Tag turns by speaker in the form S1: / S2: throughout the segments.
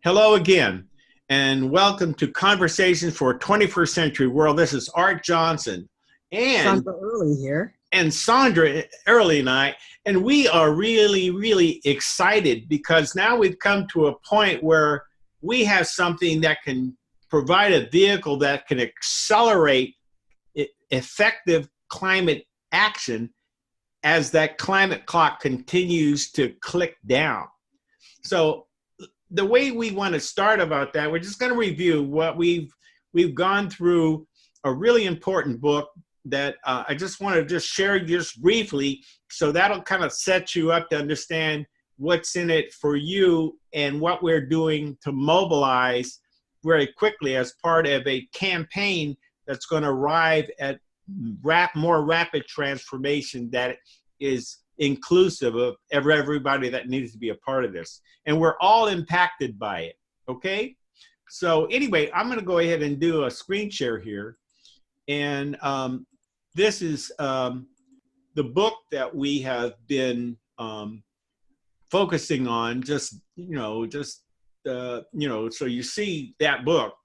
S1: Hello again, and welcome to Conversations for a 21st Century World. This is Art Johnson and
S2: Sondra Earley here.
S1: Sondra Earley and I, and we are really excited because now we've come to a point where we have something that can provide a vehicle that can accelerate effective climate action as that climate clock continues to click down. So the way we want to start about that, we're just going to review what we've gone through a really important book that I just want to just share just briefly, so that'll kind of set you up to understand what's in it for you and what we're doing to mobilize very quickly as part of a campaign that's going to arrive at more rapid transformation that is inclusive of everybody that needs to be a part of this. And we're all impacted by it, okay? So anyway, I'm gonna go ahead and do a screen share here. And this is the book that we have been focusing on, so you see that book,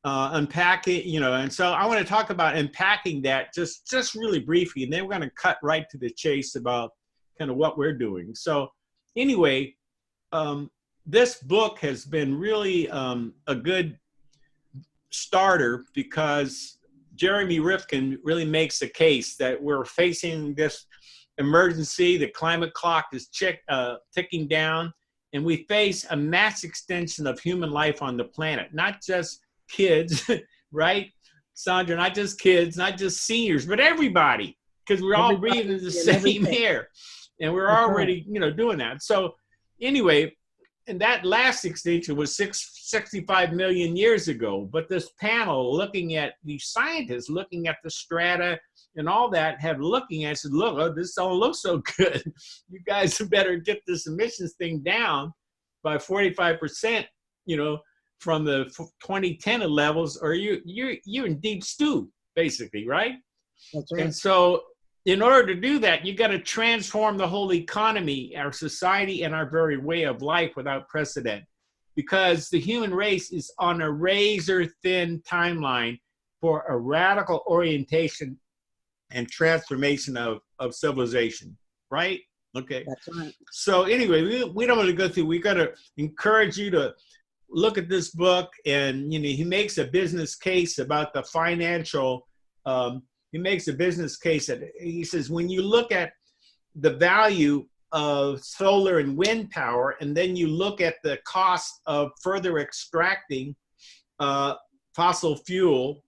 S1: unpacking, and so I wanna talk about unpacking that just really briefly, and then we're gonna cut right to the chase about kind of what we're doing. So anyway, this book has been really a good starter because Jeremy Rifkin really makes a case that we're facing this emergency. The climate clock is ticking down, and we face a mass extension of human life on the planet, not just kids, right, Sondra? Not just kids, not just seniors, but everybody, because we're all breathing the same air. And we're already, doing that. So anyway, and that last extinction was 65 million years ago. But this panel looking at these scientists, looking at the strata and all that, have looking at it, said, look, this don't look so good. You guys better get this emissions thing down by 45%, from the 2010 levels, or you're in deep stew, basically, right?
S2: That's right.
S1: And so in order to do that, you got to transform the whole economy, our society, and our very way of life without precedent, because the human race is on a razor-thin timeline for a radical orientation and transformation of civilization, right? Okay.
S2: That's right.
S1: So anyway, we don't want to go through. We got to encourage you to look at this book, and he makes a business case about the financial. He makes a business case that he says, when you look at the value of solar and wind power, and then you look at the cost of further extracting fossil fuel,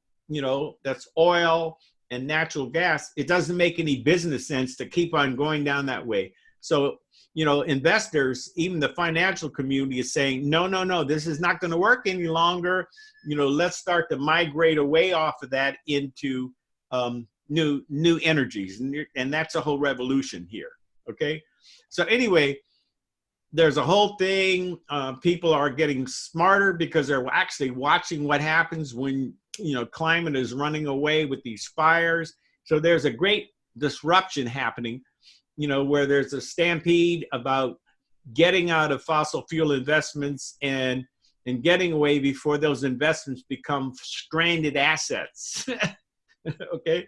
S1: that's oil and natural gas, it doesn't make any business sense to keep on going down that way. So, investors, even the financial community, is saying, no, this is not going to work any longer. Let's start to migrate away off of that into new energies, and that's a whole revolution here. Okay, so anyway, there's a whole thing. People are getting smarter because they're actually watching what happens when climate is running away with these fires. So there's a great disruption happening, where there's a stampede about getting out of fossil fuel investments and getting away before those investments become stranded assets. Okay,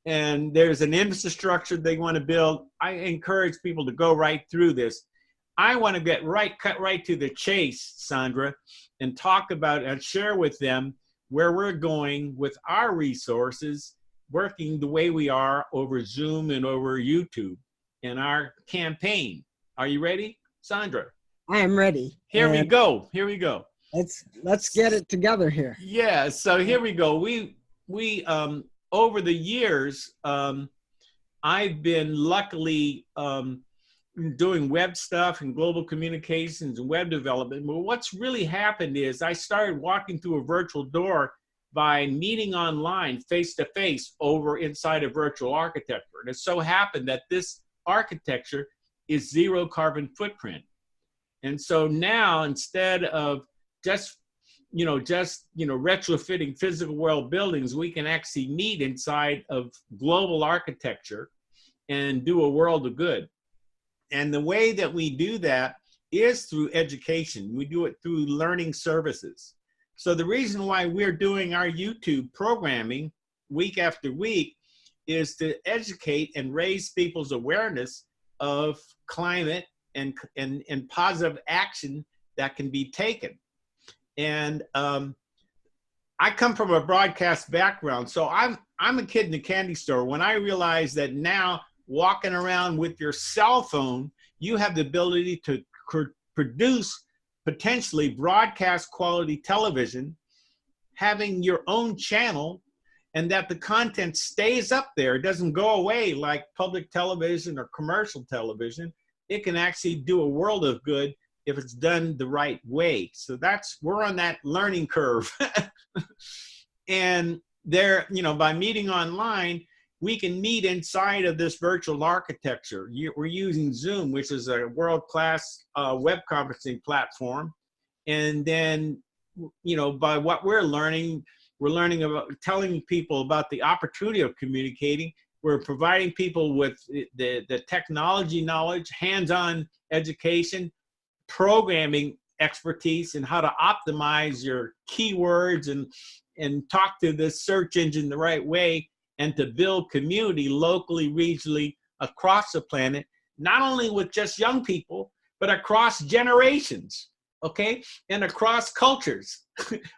S1: and there's an infrastructure they want to build. I encourage people to go right through this. I want to cut right to the chase, Sondra, and talk about and share with them where we're going with our resources, working the way we are over Zoom and over YouTube in our campaign. Are you ready, Sondra?
S2: I am ready.
S1: Here we go.
S2: Let's get it together here.
S1: Yeah. So here we go. We over the years, I've been luckily doing web stuff and global communications and web development. But what's really happened is I started walking through a virtual door by meeting online face-to-face over inside a virtual architecture. And it so happened that this architecture is zero carbon footprint. And so now, instead of just retrofitting physical world buildings, we can actually meet inside of global architecture and do a world of good. And the way that we do that is through education. We do it through learning services. So the reason why we're doing our YouTube programming week after week is to educate and raise people's awareness of climate and positive action that can be taken. And I come from a broadcast background, so I'm a kid in a candy store when I realized that now walking around with your cell phone, you have the ability to produce potentially broadcast quality television, having your own channel, and that the content stays up there. It doesn't go away like public television or commercial television. It can actually do a world of good if it's done the right way. So we're on that learning curve. And there, by meeting online, we can meet inside of this virtual architecture. We're using Zoom, which is a world-class web conferencing platform. And then, by what we're learning about telling people about the opportunity of communicating. We're providing people with the technology knowledge, hands-on education, programming expertise, and how to optimize your keywords and talk to the search engine the right way, and to build community locally, regionally, across the planet, not only with just young people, but across generations, okay? And across cultures,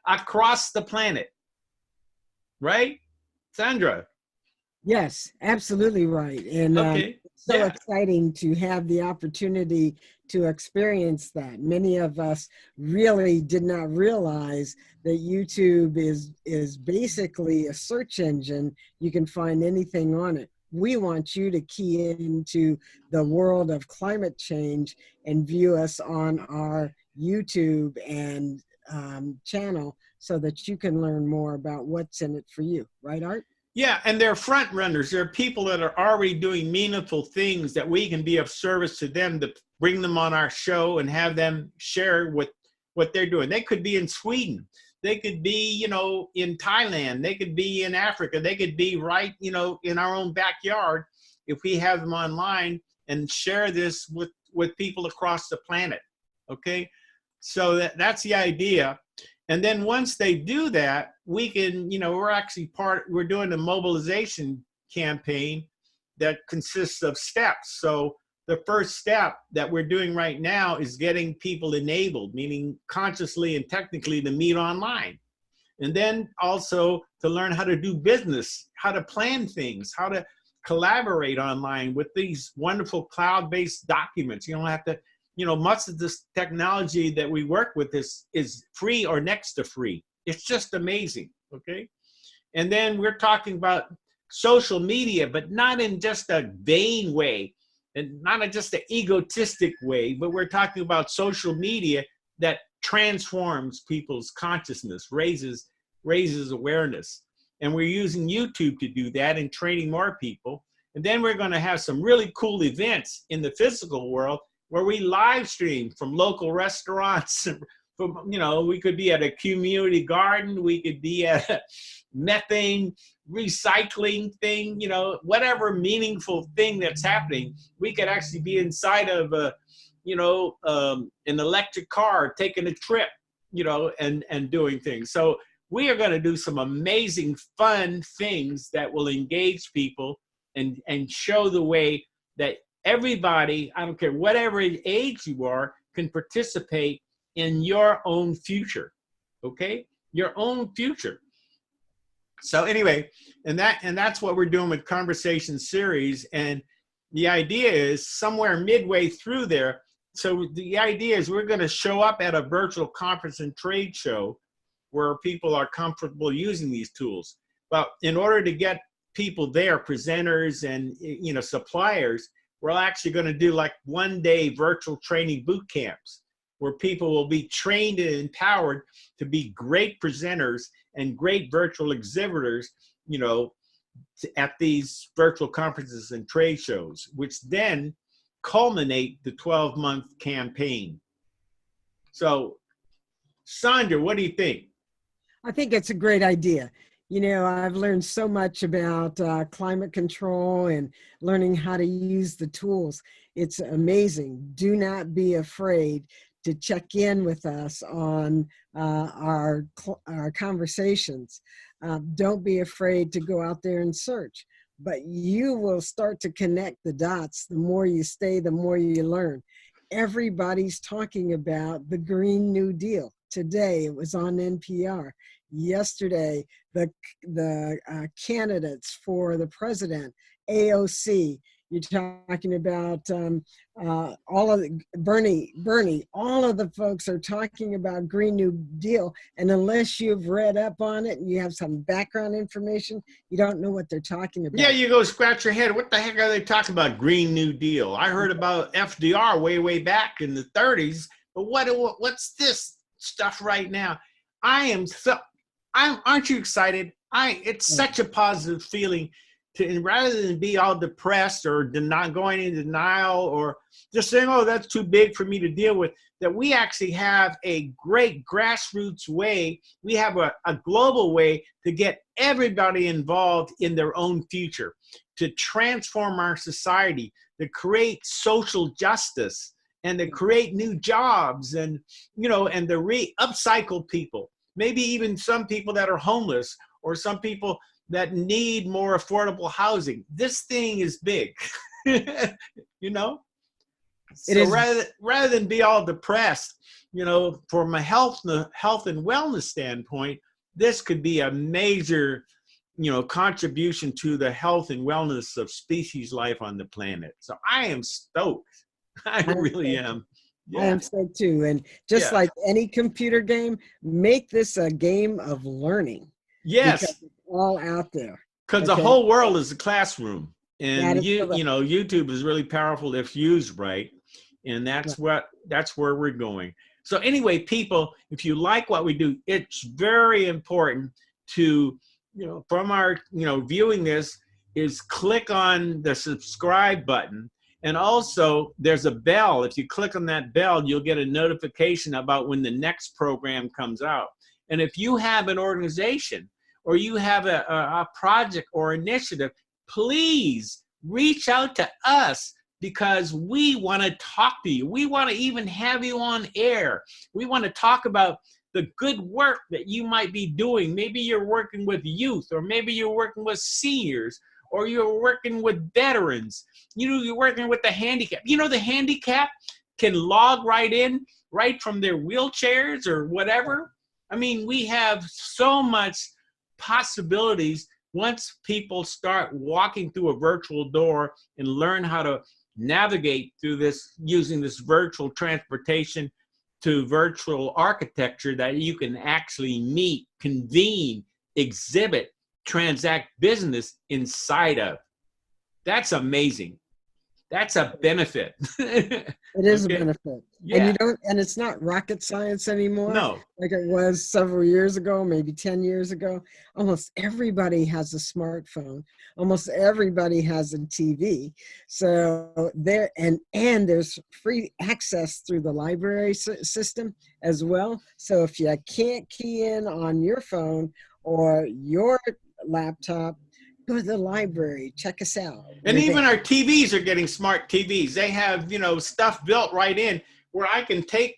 S1: across the planet. Right, Sondra?
S2: Yes, absolutely right. And
S1: Okay.
S2: it's so exciting to have the opportunity to experience that. Many of us really did not realize that YouTube is basically a search engine. You can find anything on it. We want you to key into the world of climate change and view us on our YouTube and channel so that you can learn more about what's in it for you. Right, Art?
S1: Yeah, and they're front runners. They're people that are already doing meaningful things that we can be of service to them, to bring them on our show and have them share what they're doing. They could be in Sweden. They could be, in Thailand. They could be in Africa. They could be right, in our own backyard if we have them online and share this with people across the planet. Okay, so that's the idea. And then once they do that, we can, we're doing a mobilization campaign that consists of steps. So the first step that we're doing right now is getting people enabled, meaning consciously and technically to meet online. And then also to learn how to do business, how to plan things, how to collaborate online with these wonderful cloud-based documents. You don't have to, much of this technology that we work with is free or next to free. It's just amazing, okay? And then we're talking about social media, but not in just a vain way and not in just an egotistic way, but we're talking about social media that transforms people's consciousness, raises awareness. And we're using YouTube to do that and training more people. And then we're going to have some really cool events in the physical world where we live stream from local restaurants. From, we could be at a community garden, we could be at a methane recycling thing, whatever meaningful thing that's happening. We could actually be inside of an electric car, taking a trip, and doing things. So we are going to do some amazing, fun things that will engage people and show the way that everybody, I don't care whatever age you are, can participate in your own future, okay? Your own future. So anyway, and that's what we're doing with Conversation Series. And the idea is somewhere midway through there. So the idea is we're going to show up at a virtual conference and trade show where people are comfortable using these tools. But in order to get people there, presenters and suppliers, we're actually going to do like one-day virtual training boot camps where people will be trained and empowered to be great presenters and great virtual exhibitors, at these virtual conferences and trade shows, which then culminate the 12-month campaign. So, Sondra, what do you think?
S2: I think it's a great idea. You know, I've learned so much about climate control and learning how to use the tools. It's amazing. Do not be afraid to check in with us on our conversations. Don't be afraid to go out there and search. But you will start to connect the dots. The more you stay, the more you learn. Everybody's talking about the Green New Deal. Today, it was on NPR. Yesterday, the candidates for the president, AOC. You're talking about all of the, Bernie, all of the folks are talking about Green New Deal. And unless you've read up on it and you have some background information, you don't know what they're talking about.
S1: Yeah, you go scratch your head. What the heck are they talking about? Green New Deal. I heard about FDR way back in the 30s, but what's this stuff right now? Aren't you excited? It's such a positive feeling to, rather than be all depressed or going in denial or just saying, oh, that's too big for me to deal with, that we actually have a great grassroots way. We have a global way to get everybody involved in their own future, to transform our society, to create social justice, and to create new jobs, and and to upcycle people. Maybe even some people that are homeless, or some people that need more affordable housing. This thing is big,
S2: It
S1: So
S2: is.
S1: rather than be all depressed, from a health and wellness standpoint, this could be a major, contribution to the health and wellness of species life on the planet. So I am stoked. I really am.
S2: I am so too. And just
S1: Yeah.
S2: like any computer game, make this a game of learning.
S1: Yes.
S2: Because it's all out there.
S1: Because the
S2: Okay?
S1: whole world is a classroom.
S2: That
S1: And
S2: is correct.
S1: YouTube is really powerful if used right. And that's where we're going. So anyway, people, if you like what we do, it's very important to, from our, viewing this, is click on the subscribe button. And also there's a bell. If you click on that bell, you'll get a notification about when the next program comes out. And if you have an organization or you have a project or initiative, please reach out to us, because we want to talk to you. We want to even have you on air. We want to talk about the good work that you might be doing. Maybe you're working with youth, or maybe you're working with seniors, or you're working with veterans. You're working with the handicapped. The handicapped can log right in, right from their wheelchairs or whatever. I mean, we have so much possibilities once people start walking through a virtual door and learn how to navigate through this, using this virtual transportation to virtual architecture that you can actually meet, convene, exhibit, transact business inside of. That's amazing. That's a benefit.
S2: It is a benefit.
S1: Yeah.
S2: And it's not rocket science anymore.
S1: No.
S2: Like it was several years ago, maybe 10 years ago. Almost everybody has a smartphone. Almost everybody has a TV. So there's free access through the library system as well. So if you can't key in on your phone or your laptop, go to the library, check us out.
S1: And even our TVs are getting smart TVs. They have, stuff built right in where I can take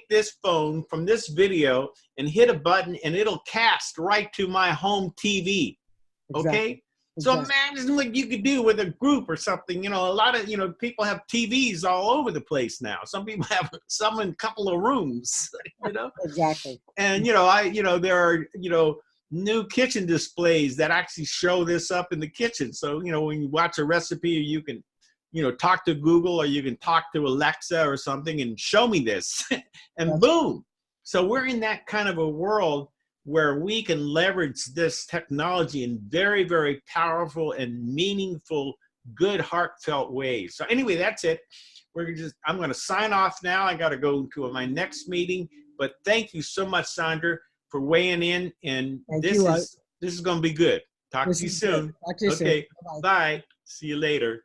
S1: this phone from this video and hit a button and it'll cast right to my home TV. Okay? So imagine what you could do with a group or something. A lot of, people have TVs all over the place now. Some people have some in a couple of rooms,
S2: Exactly.
S1: And, there are, new kitchen displays that actually show this up in the kitchen. So, when you watch a recipe, you can, talk to Google, or you can talk to Alexa or something and show me this and boom. So we're in that kind of a world where we can leverage this technology in very, very powerful and meaningful, good, heartfelt ways. So anyway, that's it. I'm going to sign off now. I got to go to my next meeting, but thank you so much, Sondra, for weighing in, and this is going to be good. Talk to you soon.
S2: Talk to you soon.
S1: Okay, bye. See you later.